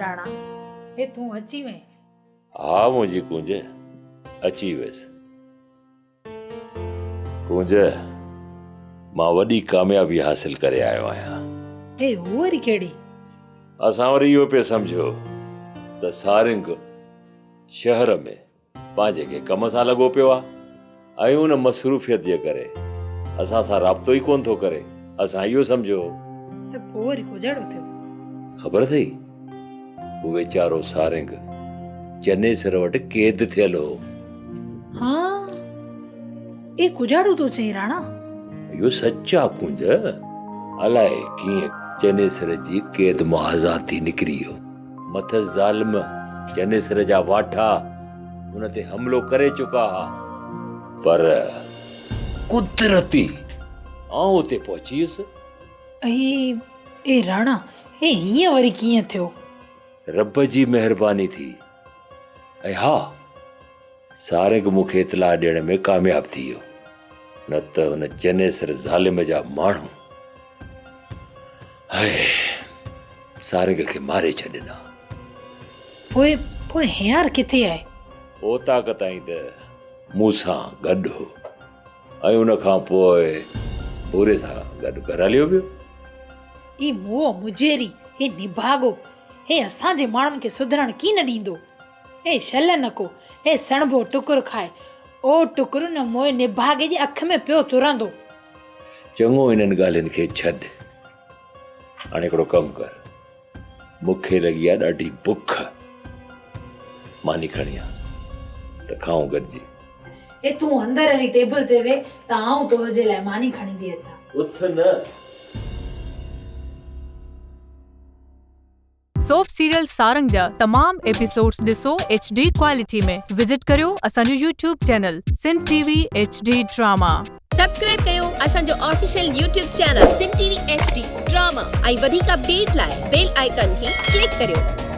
राणा हे तूं अची वएं। हा मुंहिंजी कुंज अची वियसि। कुंज मां वॾी कामयाबी हासिल करे आयो आहियां। हे हू वरी कहिड़ी? असां वरी इहो पिया सम्झो त सारंग शहर में पंहिंजे के कम सां लॻो पियो आहे ऐं उन मसरूफ़ियत जे करे असां सां राब्तो ई कोन थो करे। असां इहो सम्झो त पोइ वरी गुजारो थियो। ख़बर अथई उहो वीचारो सारंग चनेसर वटि क़ैद थियल हो। हाँ ए गुजारो तो चई राणा? इहो सच आहे कुंज। अलाए कीअं चनेसर जी क़ैद मां आज़ाद थी निकिरी वियो। मथस ज़ालिम चनेसर जा वाठा हुन ते हमिलो करे चुका हा, पर कुदरती आउं उते पहुची वियुसि। ए राणा ए हीअं वरी कीअं थियो? रब जी महिरबानी थी। ऐं हा सारंग मूंखे इतला ॾियण में कामयाब थी वियो, न त हुन चनेसर ज़ालिम जा माण्हू हाय सारंग खे मारे छॾिना। पोइ हींअर किथे आहे? ओ ताक़त ताईं त मूं सां गॾु हो ऐं उन खां पोइ पूरे सां गॾु घर हलियो वियो। ई मोह मुजेरी हे निभागो हे असांजे माण्हुनि खे सुधरण की न ॾींदो। हे शल न को हे सणबो टुकुर खाए ओ टुकुर न मोए निभागे जी अख में पियो तुरंदो। चङो इन्हनि ॻाल्हियुनि खे छॾ। हाणे हिकिड़ो कमु कर, मूंखे लॻी आहे ॾाढी बुख, मानी खणी आ त खाऊं गॾिजी। ए तूं अंदर हली टेबल ते वे त आऊं तुंहिंजे लाइ मानी खणी थी अचां। उथ न। सोप सीरियल सारंग जा तमाम एपिसोड्स ॾिसो HD क्वालिटी में। विजिट करियो असांजो YouTube channel Sindh TV HD drama. Subscribe कयो असांजो official YouTube channel Sindh TV HD drama ऐं वधीक अपडेट लाइ बेल आइकन खे क्लिक करियो।